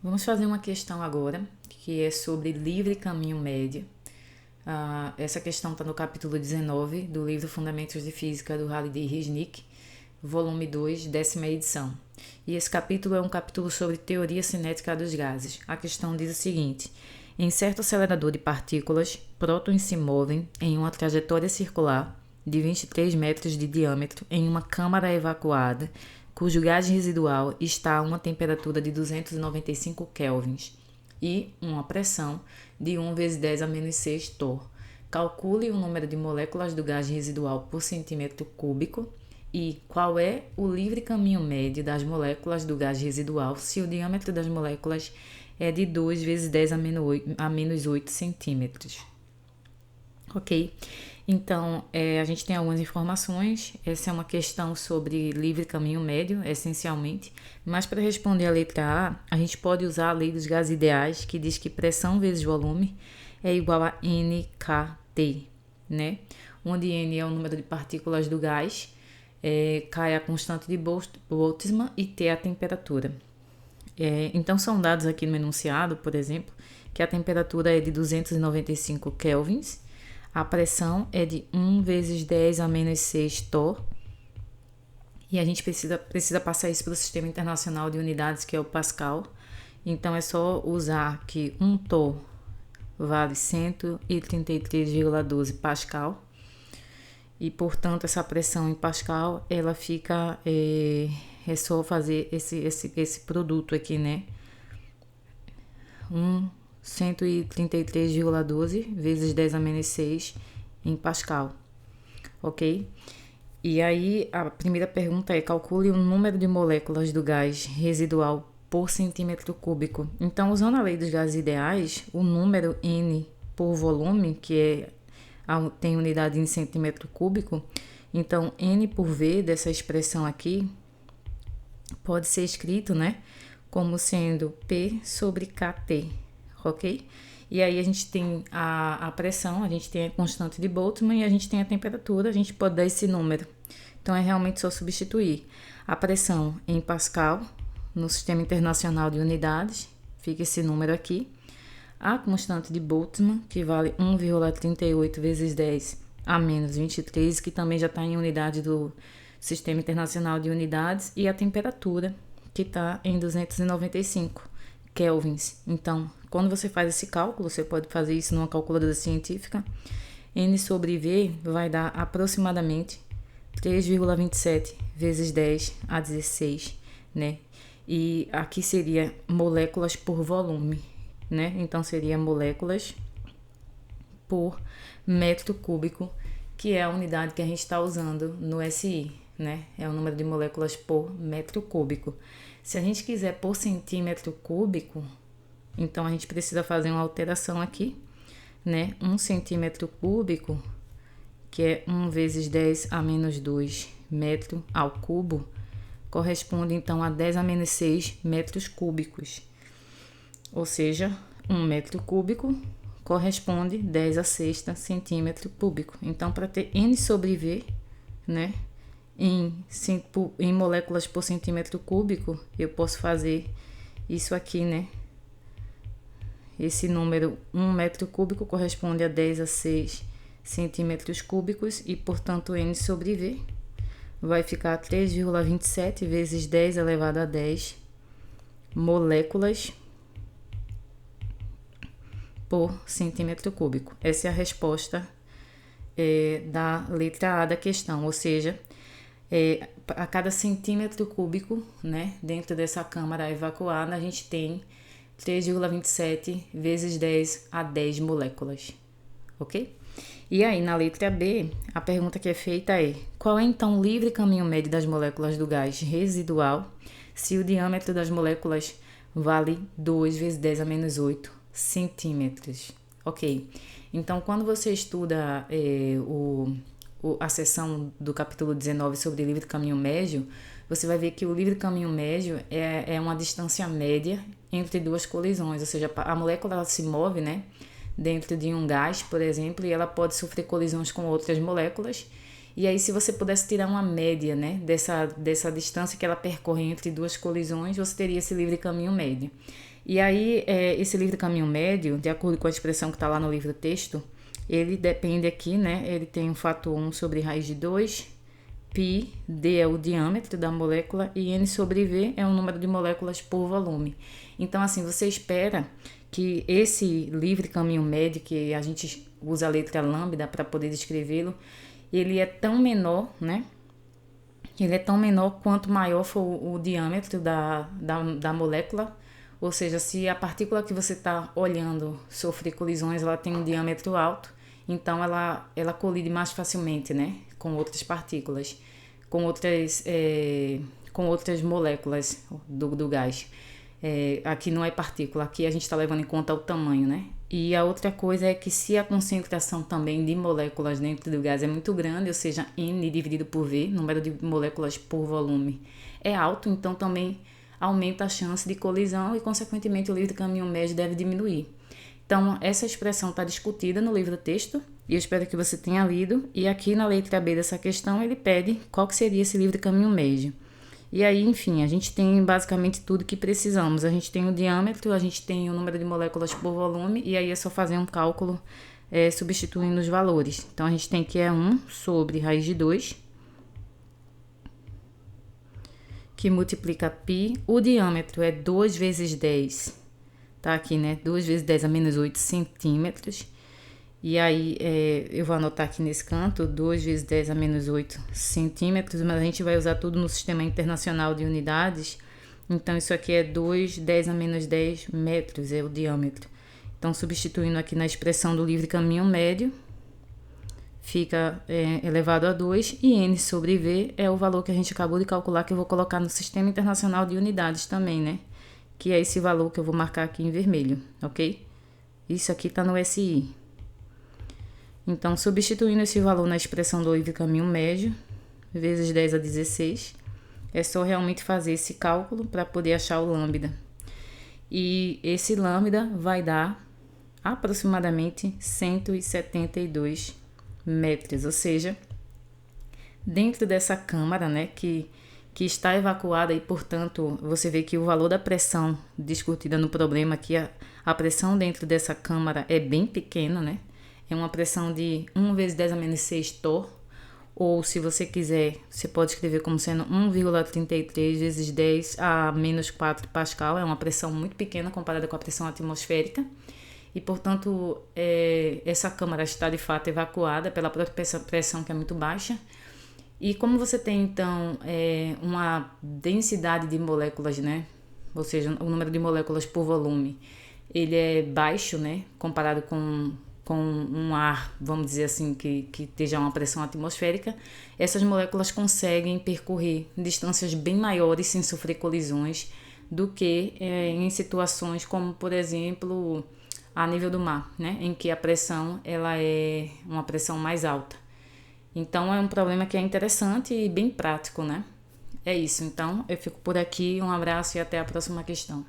Vamos fazer uma questão agora, que é sobre livre caminho médio. Essa questão está no capítulo 19 do livro Fundamentos de Física do Halliday Resnick, volume 2, 10ª edição. E esse capítulo é um capítulo sobre teoria cinética dos gases. A questão diz o seguinte: em certo acelerador de partículas, prótons se movem em uma trajetória circular de 23 metros de diâmetro em uma câmara evacuada, cujo gás residual está a uma temperatura de 295 kelvins e uma pressão de 1 vezes 10 a menos 6 torr. Calcule o número de moléculas do gás residual por centímetro cúbico e qual é o livre caminho médio das moléculas do gás residual se o diâmetro das moléculas é de 2 vezes 10 a menos 8 centímetros. Ok? Então, a gente tem algumas informações. Essa é uma questão sobre livre caminho médio, essencialmente. Mas para responder a letra A gente pode usar a lei dos gases ideais, que diz que pressão vezes volume é igual a nKT, né? Onde N é o número de partículas do gás, K é a constante de Boltzmann e T é a temperatura. Então, são dados aqui no enunciado, por exemplo, que a temperatura é de 295 kelvins, a pressão é de 1 vezes 10 a menos 6 torr, e a gente precisa passar isso para o Sistema Internacional de Unidades, que é o Pascal. Então, é só usar que 1 torr vale 133,12 Pascal, e, portanto, essa pressão em Pascal, ela fica... É só fazer esse produto aqui, né? 133,12 vezes 10 a menos 6 em Pascal, ok? E aí, a primeira pergunta é: calcule o número de moléculas do gás residual por centímetro cúbico. Então, usando a lei dos gases ideais, o número N por volume, que tem unidade em centímetro cúbico, então N por V dessa expressão aqui pode ser escrito, né, como sendo P sobre KT, ok? E aí a gente tem a pressão, a gente tem a constante de Boltzmann e a gente tem a temperatura, a gente pode dar esse número. Então, é realmente só substituir a pressão em Pascal no Sistema Internacional de Unidades, fica esse número aqui. A constante de Boltzmann, que vale 1,38 vezes 10 a menos 23, que também já está em unidade do Sistema Internacional de Unidades, e a temperatura, que está em 295 kelvins. Então, quando você faz esse cálculo, você pode fazer isso numa calculadora científica, N sobre V vai dar aproximadamente 3,27 vezes 10 a 16, né? E aqui seria moléculas por volume, né? Então, seria moléculas por metro cúbico, que é a unidade que a gente está usando no SI, né? É o número de moléculas por metro cúbico. Se a gente quiser por centímetro cúbico, então a gente precisa fazer uma alteração aqui, né? 1 centímetro cúbico, que é 1 vezes 10 a menos 2 metro ao cubo, corresponde então a 10 a menos 6 metros cúbicos. Ou seja, 1 metro cúbico corresponde 10 a sexta centímetro cúbico. Então, para ter N sobre V, né, em moléculas por centímetro cúbico, eu posso fazer isso aqui, né? Esse número 1 metro cúbico corresponde a 10 a 6 centímetros cúbicos e, portanto, N sobre V vai ficar 3,27 vezes 10 elevado a 10 moléculas por centímetro cúbico. Essa é a resposta da letra A da questão, ou seja, a cada centímetro cúbico, né, dentro dessa câmara evacuada, a gente tem 3,27 vezes 10 a 10 moléculas, ok? E aí, na letra B, a pergunta que é feita é: qual é então o livre caminho médio das moléculas do gás residual se o diâmetro das moléculas vale 2 vezes 10 a menos 8 centímetros? Ok, então quando você estuda a seção do capítulo 19 sobre livre caminho médio, você vai ver que o livre caminho médio é uma distância média entre duas colisões, ou seja, a molécula ela se move, né, dentro de um gás, por exemplo, e ela pode sofrer colisões com outras moléculas, E aí, se você pudesse tirar uma média, né, dessa distância que ela percorre entre duas colisões, você teria esse livre caminho médio. E aí, esse livre caminho médio, de acordo com a expressão que está lá no livro texto, ele depende aqui, né, ele tem um fator 1 sobre raiz de 2, π, d é o diâmetro da molécula e n sobre v é o número de moléculas por volume. Então, assim, você espera que esse livre caminho médio, que a gente usa a letra lambda para poder descrevê-lo, ele é tão menor, né? Ele é tão menor quanto maior for o diâmetro da molécula. Ou seja, se a partícula que você está olhando sofrer colisões, ela tem um diâmetro alto, então ela colide mais facilmente, né? Com outras partículas, com outras moléculas do gás. Aqui não é partícula, aqui a gente está levando em conta o tamanho, né? E a outra coisa é que se a concentração também de moléculas dentro do gás é muito grande, ou seja, N dividido por V, número de moléculas por volume, é alto, então também aumenta a chance de colisão e, consequentemente, o livre caminho médio deve diminuir. Então, essa expressão está discutida no livro texto, e eu espero que você tenha lido, e aqui na letra B dessa questão ele pede qual que seria esse livre caminho médio. E aí, enfim, a gente tem basicamente tudo que precisamos. A gente tem o diâmetro, a gente tem o número de moléculas por volume, e aí é só fazer um cálculo substituindo os valores. Então, a gente tem que 1 sobre raiz de 2, que multiplica π. O diâmetro é 2 vezes 10, tá aqui, né? 2 vezes 10 a menos 8 centímetros. E aí, eu vou anotar aqui nesse canto, 2 vezes 10 a menos 8 centímetros, mas a gente vai usar tudo no Sistema Internacional de Unidades. Então, isso aqui é 2, 10 a menos 10 metros, é o diâmetro. Então, substituindo aqui na expressão do livre caminho médio, fica elevado a 2, e N sobre V é o valor que a gente acabou de calcular, que eu vou colocar no Sistema Internacional de Unidades também, né? Que é esse valor que eu vou marcar aqui em vermelho, ok? Isso aqui está no SI. Então, substituindo esse valor na expressão do livre caminho médio, vezes 10 a 16, é só realmente fazer esse cálculo para poder achar o lambda. E esse lambda vai dar aproximadamente 172 metros, ou seja, dentro dessa câmara, né, que está evacuada e, portanto, você vê que o valor da pressão discutida no problema aqui, a pressão dentro dessa câmara é bem pequena, né? É uma pressão de 1 vezes 10 a menos 6 torr, ou se você quiser, você pode escrever como sendo 1,33 vezes 10 a menos 4 pascal. É uma pressão muito pequena comparada com a pressão atmosférica. E, portanto, essa câmara está de fato evacuada pela própria pressão, que é muito baixa. E como você tem, então, uma densidade de moléculas, né? Ou seja, o número de moléculas por volume, ele é baixo, né? Comparado com um ar, vamos dizer assim, que esteja uma pressão atmosférica, essas moléculas conseguem percorrer distâncias bem maiores sem sofrer colisões do que em situações como, por exemplo, a nível do mar, né? Em que a pressão ela é uma pressão mais alta. Então, é um problema que é interessante e bem prático, né? É isso. Então, eu fico por aqui. Um abraço e até a próxima questão.